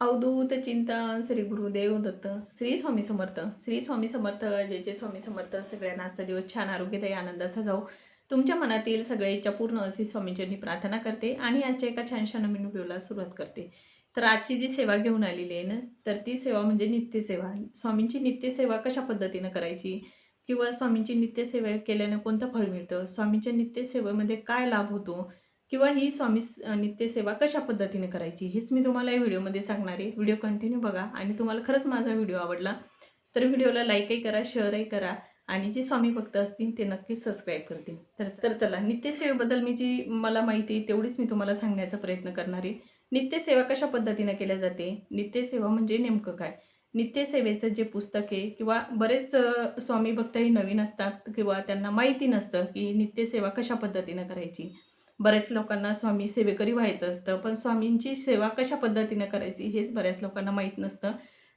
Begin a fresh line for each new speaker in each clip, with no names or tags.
अवधूत चिंतन श्री गुरुदेव दत्त. श्री स्वामी समर्थ. श्री स्वामी समर्थ. जय जय स्वामी समर्थ. सगळ्यांना आजचा दिवस छान आरोग्यदायी आनंदाचा जाऊ. तुमच्या मनातील सगळ्या इच्छा पूर्ण अशी स्वामींचरणी प्रार्थना करते आणि आजच्या एका छानशा नवीन व्हिडिओला सुरुवात करते. तर आजची जी सेवा घेऊन आलेली आहे ना, तर ती सेवा म्हणजे नित्यसेवा. स्वामींची नित्यसेवा कशा पद्धतीनं करायची किंवा स्वामींची नित्यसेवा केल्यानं कोणतं फळ मिळतं, स्वामींच्या नित्यसेवेमध्ये काय लाभ होतो किंवा ही नित्यसेवा कशा पद्धतीने करायची हेच मी तुम्हाला या व्हिडिओमध्ये सांगणार आहे. व्हिडिओ कंटिन्यू बघा आणि तुम्हाला खरंच माझा व्हिडिओ आवडला तर व्हिडिओला लाईकही करा, शेअरही करा आणि जे स्वामी भक्त असतील ते नक्कीच सबस्क्राईब करतील. तर चला, नित्यसेवेबद्दल जी मला माहिती आहे तेवढीच मी तुम्हाला सांगण्याचा प्रयत्न करणार आहे. नित्यसेवा कशा पद्धतीने केल्या जाते, नित्यसेवा म्हणजे नेमकं काय, नित्यसेवेचं जे पुस्तक आहे किंवा बरेच स्वामी भक्तही नवीन असतात किंवा त्यांना माहिती नसतं की नित्यसेवा कशा पद्धतीनं करायची. बऱ्याच लोकांना स्वामी सेवेकरी व्हायचं असतं, पण स्वामींची सेवा कशा पद्धतीनं करायची हेच बऱ्याच लोकांना माहीत नसतं.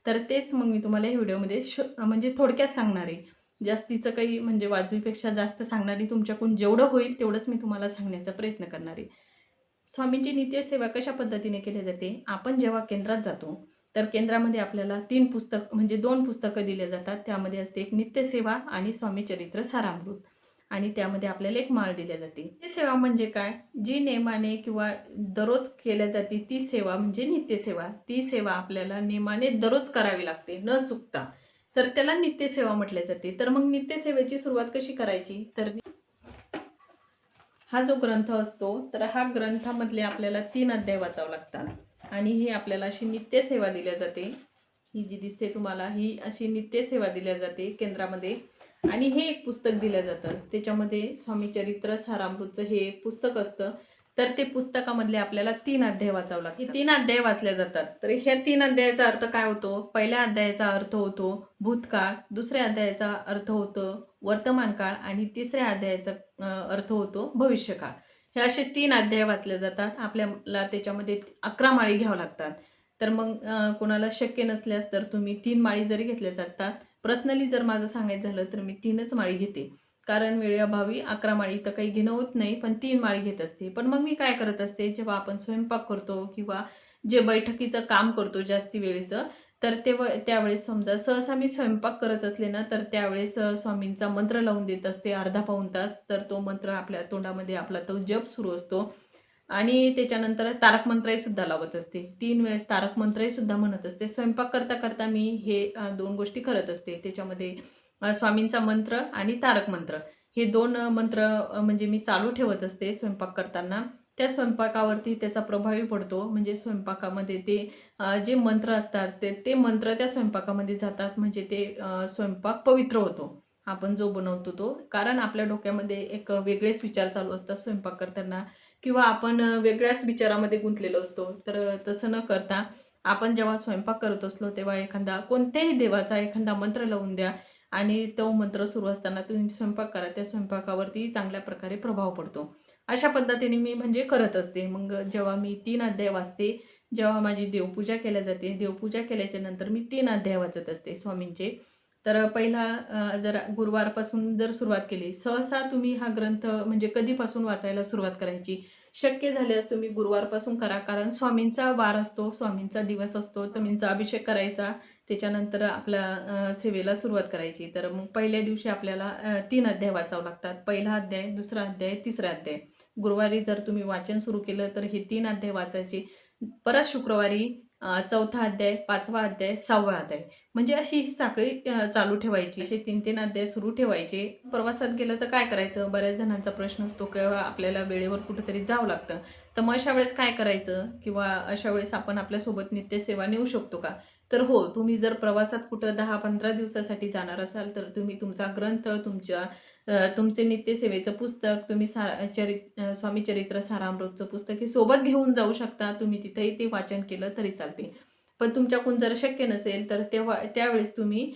तर तेच मग मी तुम्हाला या व्हिडिओमध्ये म्हणजे थोडक्यात सांगणार आहे. जास्तीचं काही म्हणजे वाजवीपेक्षा जास्त सांगणारी, तुमच्याकडून जेवढं होईल तेवढंच मी तुम्हाला सांगण्याचा प्रयत्न करणार आहे. स्वामींची नित्यसेवा कशा पद्धतीने केली जाते. आपण जेव्हा केंद्रात जातो तर केंद्रामध्ये आपल्याला 3 पुस्तक म्हणजे 2 पुस्तकं दिले जातात. त्यामध्ये असते एक नित्यसेवा आणि स्वामी चरित्र सारामृत आणि त्यामध्ये आपल्याला एक माळ दिली जाते. नित्यसेवा म्हणजे काय, जी नेमाने किंवा दररोज केल्या जाते ती सेवा म्हणजे नित्यसेवा. ती सेवा आपल्याला नेमाने दररोज करावी लागते न चुकता, तर त्याला नित्यसेवा म्हटले जाते. तर मग नित्यसेवेची सुरुवात कशी करायची, तर हा जो ग्रंथ असतो तर हा ग्रंथामधले आपल्याला 3 अध्याय वाचावे लागतात आणि ही आपल्याला अशी नित्यसेवा दिल्या जाते. ही जी दिसते तुम्हाला ही अशी नित्यसेवा दिल्या जाते केंद्रामध्ये. आणि हे एक पुस्तक दिलं जातं, त्याच्यामध्ये स्वामी चरित्र सारामृतचं हे एक पुस्तक असतं. तर ते पुस्तकामधले आपल्याला 3 अध्याय वाचावं लागतात. हे 3 अध्याय वाचले जातात. तर ह्या 3 अध्यायाचा अर्थ काय होतो, पहिल्या अध्यायाचा अर्थ होतो भूतकाळ, दुसऱ्या अध्यायाचा अर्थ होतो वर्तमान काळ आणि तिसऱ्या अध्यायाचा अर्थ होतो भविष्यकाळ. हे असे 3 अध्याय वाचले जातात. आपल्याला त्याच्यामध्ये 11 माळी घ्यावं लागतात. तर मग कोणाला शक्य नसल्यास तर तुम्ही 3 माळी जरी घेतल्या जातात. पर्सनली जर माझं सांगायचं झालं तर मी 3च माळी घेते, कारण वेळेअभावी 11 माळी तर काही घेणं होत नाही, पण 3 माळी घेत असते. पण मग मी काय करत असते, जेव्हा आपण स्वयंपाक करतो किंवा जे बैठकीचं काम करतो जास्ती वेळेचं, तर त्यावेळेस समजा सहसा मी स्वयंपाक करत असले ना, तर त्यावेळेस स्वामींचा मंत्र लावून देत असते अर्धा पाऊण तास. तर तो मंत्र आपल्या तोंडामध्ये आपला तो जप सुरू असतो आणि त्याच्यानंतर तारक मंत्रही सुद्धा लावत असते. 3 वेळेस तारक मंत्रही सुद्धा म्हणत असते. स्वयंपाक करता करता मी हे 2 गोष्टी करत असते. त्याच्यामध्ये स्वामींचा मंत्र आणि तारक मंत्र हे 2 मंत्र म्हणजे मी चालू ठेवत असते स्वयंपाक करताना. त्या स्वयंपाकावरती त्याचा प्रभावी पडतो. म्हणजे स्वयंपाकामध्ये ते जे मंत्र असतात ते मंत्र त्या स्वयंपाकामध्ये जातात, म्हणजे ते स्वयंपाक पवित्र होतो. आपण जो बनवतो तो. कारण आपल्या डोक्यामध्ये एक वेगळेच विचार चालू असतात स्वयंपाक करताना किंवा आपण वेगळ्याच विचारामध्ये गुंतलेलो असतो. तर तसं न करता आपण जेव्हा स्वयंपाक करत असलो तेव्हा एखादा कोणत्याही देवाचा एखादा मंत्र लावून द्या आणि तो मंत्र सुरू असताना तुम्ही स्वयंपाक करा. त्या स्वयंपाकावरती चांगल्या प्रकारे प्रभाव पडतो. अशा पद्धतीने मी म्हणजे करत असते. मग जेव्हा मी 3 अध्याय वाचते, जेव्हा माझी देवपूजा केल्या जाते, देवपूजा केल्याच्या नंतर मी 3 अध्याय वाचत असते स्वामींचे. तर पहिला जर गुरुवारपासून जर सुरुवात केली, सहसा तुम्ही हा ग्रंथ म्हणजे कधीपासून वाचायला सुरुवात करायची, शक्य झाल्यास तुम्ही गुरुवारपासून करा. कारण स्वामींचा वार असतो, स्वामींचा दिवस असतो, स्वामींचा अभिषेक करायचा, त्याच्यानंतर आपल्या सेवेला सुरुवात करायची. तर मग पहिल्या दिवशी आपल्याला 3 अध्याय वाचावं लागतात. पहिला अध्याय, दुसरा अध्याय, तिसरा अध्याय. गुरुवारी जर तुम्ही वाचन सुरू केलं तर हे 3 अध्याय वाचायचे. परत शुक्रवारी 4था अध्याय, 5वा अध्याय, 6वा अध्याय, म्हणजे अशी ही साखळी चालू ठेवायची. असे 3-3 अध्याय सुरू ठेवायचे. प्रवासात गेलं तर काय करायचं, बऱ्याच जणांचा प्रश्न असतो किंवा आपल्याला वेळेवर कुठेतरी जावं लागतं. तर मग अशा वेळेस काय करायचं किंवा अशा वेळेस आपण आपल्यासोबत नित्यसेवा नेऊ शकतो का? तर हो, तुम्ही जर प्रवासात कुठं 10-15 दिवसासाठी जाणार असाल तर तुम्ही तुमचा ग्रंथ, तुमचे नित्यसेवेचं पुस्तक, तुम्ही स्वामी चरित्र सारामृतचं पुस्तक हे सोबत घेऊन जाऊ शकता. तुम्ही तिथेही ते वाचन केलं तरी चालते. पण तुमच्याकडून जर शक्य नसेल तर त्यावेळेस तुम्ही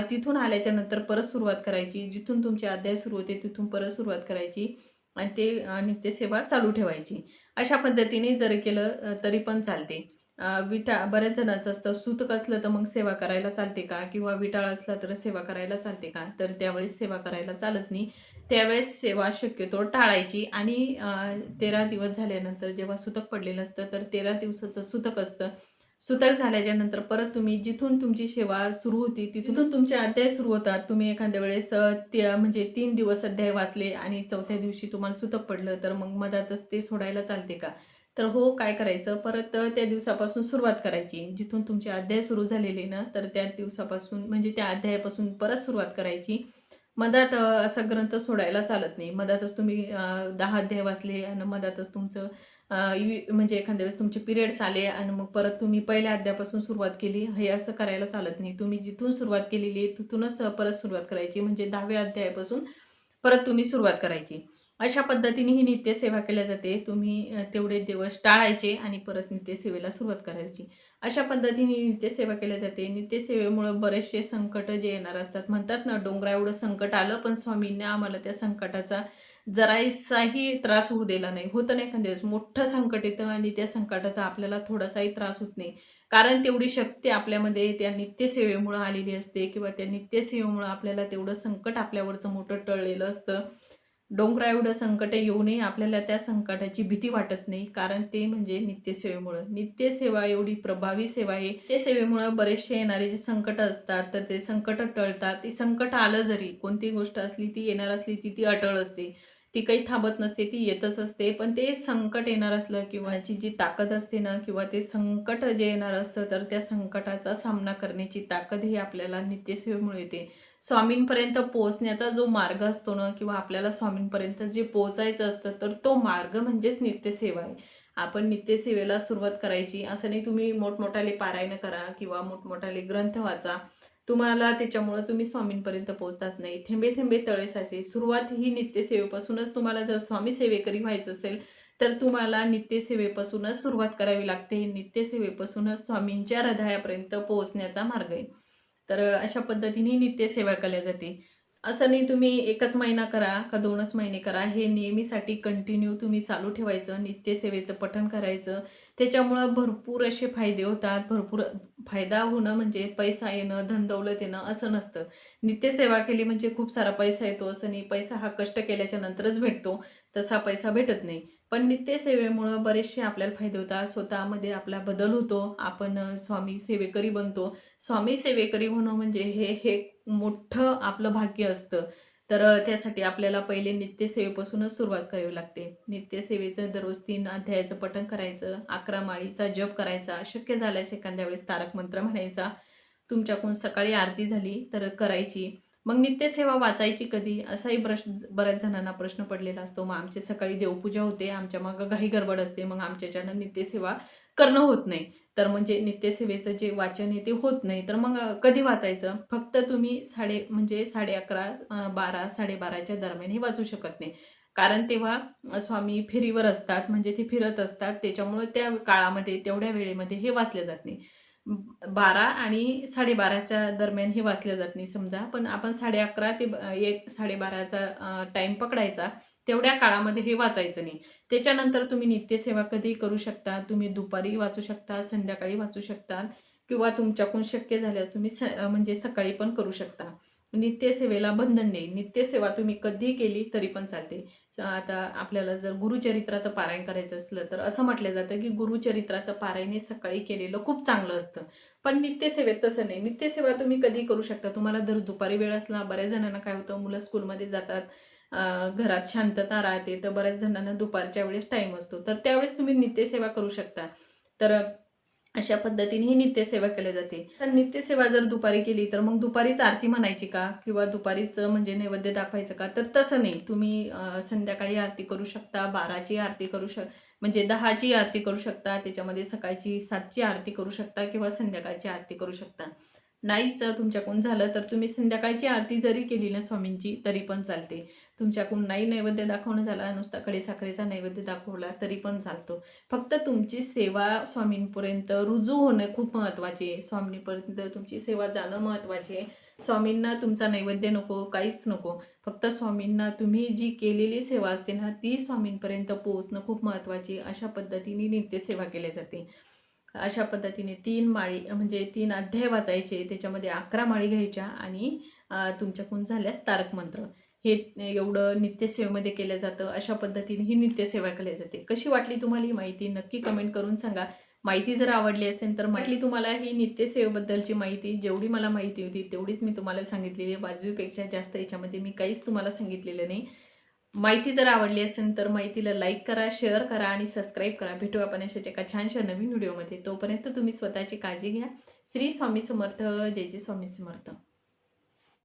तिथून आल्याच्या नंतर परत सुरुवात करायची. जिथून तुमचे अध्याय सुरू होते तिथून परत सुरुवात करायची आणि ते नित्यसेवा चालू ठेवायची. अशा पद्धतीने जर केलं तरी पण चालते. बऱ्याच जणांचं असतं, सूतक असलं तर मग सेवा करायला चालते का, किंवा विटाळ असला तर सेवा करायला चालते का, तर त्यावेळेस सेवा करायला चालत नाही. त्यावेळेस सेवा शक्यतो टाळायची आणि 13 दिवस झाल्यानंतर जेव्हा सुतक पडलेलं असतं तर 13 दिवसाचं सुतक असतं. सुतक झाल्याच्या नंतर परत तुम्ही जिथून तुमची सेवा सुरू होती तिथून तुमचे अध्याय सुरू होतात. तुम्ही एखाद्या वेळेस म्हणजे 3 दिवस अध्याय वाचले आणि चौथ्या दिवशी तुम्हाला सुतक पडलं, तर मग मधातच ते सोडायला चालते का? तर हो, काय करायचं, परत त्या दिवसापासून सुरुवात करायची. जिथून तुमचे अध्याय सुरू झालेले ना, तर त्या दिवसापासून म्हणजे त्या अध्यायापासून परत सुरुवात करायची. मधात असा ग्रंथ सोडायला चालत नाही. मधातच तुम्ही 10 अध्याय वाचले आणि मधातच तुमचं म्हणजे एखाद्या वेळेस तुमचे पिरियड्स आले आणि मग परत तुम्ही पहिल्या अध्यायापासून सुरुवात केली, हे असं करायला चालत नाही. तुम्ही जिथून सुरुवात केलेली आहे तिथूनच परत सुरुवात करायची. म्हणजे 10व्या अध्यायापासून परत तुम्ही सुरुवात करायची. अशा पद्धतीने ही नित्यसेवा केल्या जाते. तुम्ही तेवढे दिवस टाळायचे आणि परत नित्यसेवेला सुरुवात करायची. अशा पद्धतीने नित्यसेवा केल्या जाते. नित्यसेवेमुळं बरेचसे संकट जे येणार असतात, म्हणतात ना, डोंगरा एवढं संकट आलं पण स्वामींनी आम्हाला त्या संकटाचा जरासाही त्रास होऊ दिला नाही. होतं नाही एखाद्या वेळेस मोठं संकट येतं आणि त्या संकटाचा आपल्याला थोडासाही त्रास होत नाही. कारण तेवढी शक्ती आपल्यामध्ये त्या नित्यसेवेमुळं आलेली असते किंवा त्या नित्यसेवेमुळं आपल्याला तेवढं संकट आपल्यावरचं मोठं टळलेलं असतं. डोंगरा एवढं संकट येऊनही आपल्याला त्या संकटाची भीती वाटत नाही, कारण ते म्हणजे नित्यसेवेमुळं. नित्यसेवा एवढी प्रभावी सेवा आहे. ते सेवेमुळं बरेचसे येणारे जे संकट असतात, तर ते संकट टळतात. ती संकट आलं जरी, कोणती गोष्ट असली ती येणार असली ती अटळ असते. ती काही थांबत नसते, ती येतच असते. पण ते संकट येणार असलं किंवा याची जी ताकद असते ना, किंवा ते संकट जे येणार असतं, तर त्या संकटाचा सामना करण्याची ताकद ही आपल्याला नित्यसेवेमुळे येते. स्वामींपर्यंत पोहोचण्याचा जो मार्ग असतो ना, किंवा आपल्याला स्वामींपर्यंत जे पोहोचायचं असतं, तर तो मार्ग म्हणजेच नित्यसेवा आहे. आपण नित्यसेवेला सुरुवात करायची. असं नाही तुम्ही मोठमोठाले पारायण करा किंवा मोठमोठाले ग्रंथ वाचा. तुम्हाला त्याच्यामुळं तुम्ही स्वामींपर्यंत पोहोचतात नाही. थेंबे थेंबे तळे साचे. सुरुवात ही नित्यसेवेपासूनच. तुम्हाला जर स्वामी सेवेकरी व्हायचं असेल, तर तुम्हाला नित्यसेवेपासूनच सुरुवात करावी लागते. नित्यसेवेपासूनच स्वामींच्या हृदयापर्यंत पोहोचण्याचा मार्ग आहे. तर अशा पद्धतीने नित्यसेवा केल्या जाते. असं नाही तुम्ही 1च महिना करा का 2च महिने करा. हे नेहमीसाठी कंटिन्यू तुम्ही चालू ठेवायचं. नित्यसेवेचं पठण करायचं. त्याच्यामुळं भरपूर असे फायदे होतात. भरपूर फायदा होणं म्हणजे पैसा येणं, धनदौलत येणं असं नसतं. नित्यसेवा केली म्हणजे खूप सारा पैसा येतो असं नाही. पैसा हा कष्ट केल्याच्या नंतरच भेटतो. तसा पैसा भेटत नाही. पण नित्यसेवेमुळं बरेचसे आपल्याला फायदे होतात. स्वतःमध्ये आपला बदल होतो. आपण स्वामी सेवेकरी बनतो. स्वामी सेवेकरी होणं म्हणजे हे मोठं आपलं भाग्य असतं. तर त्यासाठी आपल्याला पहिले नित्यसेवेपासूनच सुरुवात करावी लागते. नित्यसेवेचं दररोज 3 अध्यायाचं पठण करायचं, 11 माळीचा जप करायचा, शक्य झाल्यास एखाद्या वेळेस तारक मंत्र म्हणायचा. तुमच्याकडून सकाळी आरती झाली तर करायची. मग नित्यसेवा वाचायची कधी? असाही बऱ्याच जणांना प्रश्न पडलेला असतो. मग आमची सकाळी देवपूजा होते, आमच्या मागं घाई गडबड असते, मग आमच्याच्यानं नित्यसेवा करणं होत नाही. तर म्हणजे नित्यसेवेचं जे वाचन आहे ते होत नाही. तर मग कधी वाचायचं? फक्त तुम्ही म्हणजे 11:30 12 12:30च्या दरम्यान हे वाचू शकत नाही. कारण तेव्हा स्वामी फेरीवर असतात, म्हणजे ते फिरत असतात. त्याच्यामुळे त्या काळामध्ये, तेवढ्या वेळेमध्ये हे वाचलं जात नाही. 12 आणि 12:30च्या दरम्यान हे वाचलं जात नाही समजा. पण आपण 11:30 ते 1 12:30चा टाईम पकडायचा. तेवढ्या काळामध्ये हे वाचायचं नाही. त्याच्यानंतर तुम्ही नित्यसेवा कधीही करू शकता. तुम्ही दुपारी वाचू शकता, संध्याकाळी वाचू शकता किंवा तुमच्याकडून शक्य झाल्यास तुम्ही म्हणजे सकाळी पण करू शकता. नित्यसेवेला बंधन नाही. नित्यसेवा तुम्ही कधीही केली तरी पण चालते. आता आपल्याला जर गुरुचरित्राचं पारायण करायचं असलं, तर असं म्हटलं जातं की गुरुचरित्राचं पारायण हे सकाळी केलेलं खूप चांगलं असतं. पण नित्यसेवेत तसं नाही. नित्यसेवा तुम्ही कधीही करू शकता. तुम्हाला जर दुपारी वेळ असला, बऱ्याच जणांना काय होतं, मुलं स्कूलमध्ये जातात, घरात शांतता राहते, तर बऱ्याच जणांना दुपारच्या वेळेस टाईम असतो. तर त्यावेळेस तुम्ही नित्यसेवा करू शकता. तर अशा पद्धतीने ही नित्यसेवा केली जाते. तर नित्यसेवा जर दुपारी केली, तर मग दुपारीच आरती म्हणायची का? किंवा दुपारीच म्हणजे नैवेद्य दाखवायचं का? तर तसं नाही. तुम्ही संध्याकाळी आरती करू शकता, 12ची आरती म्हणजे 10ची आरती करू शकता. त्याच्यामध्ये सकाळची 7ची आरती करू शकता किंवा संध्याकाळची आरती करू शकता. नाहीच तुमच्याकडून झालं, तर तुम्ही संध्याकाळची आरती जरी केली ना स्वामींची, तरी पण चालते. तुमच्याकडून नाही नैवेद्य दाखवणं झाला, नुसता खडीसाखरेचा नैवेद्य दाखवला तरी पण चालतो. फक्त तुमची सेवा स्वामींपर्यंत रुजू होणं खूप महत्त्वाचे आहे. स्वामींपर्यंत तुमची सेवा जाणं महत्त्वाचे आहे. स्वामींना तुमचा नैवेद्य नको, काहीच नको. फक्त स्वामींना तुम्ही जी केलेली सेवा असते ना, ती स्वामींपर्यंत पोहोचणं खूप महत्त्वाची. अशा पद्धतीने नित्यसेवा केली जाते. अशा पद्धतीने 3 माळी म्हणजे 3 अध्याय वाचायचे, त्याच्यामध्ये 11 माळी घ्यायच्या आणि तुमच्याकडून झाल्यास तारक मंत्र. हे एवढं नित्यसेवेमध्ये केलं जातं. अशा पद्धतीने ही नित्यसेवा केली जाते. कशी वाटली तुम्हाला ही माहिती? नक्की कमेंट करून सांगा. माहिती जर आवडली असेल तर म्हटली तुम्हाला ही नित्यसेवेबद्दलची माहिती जेवढी मला माहिती होती तेवढीच मी तुम्हाला सांगितलेली आहे. बाजूपेक्षा जास्त याच्यामध्ये मी काहीच तुम्हाला सांगितलेलं नाही. माहिती जर आवडली असेल तर माहितीला लाईक करा, शेअर करा आणि सबस्क्राईब करा. भेटू आपण अशाच एका छानशा नवीन व्हिडिओमध्ये. तोपर्यंत तुम्ही स्वतःची काळजी घ्या. श्री स्वामी समर्थ. जय जय स्वामी समर्थ.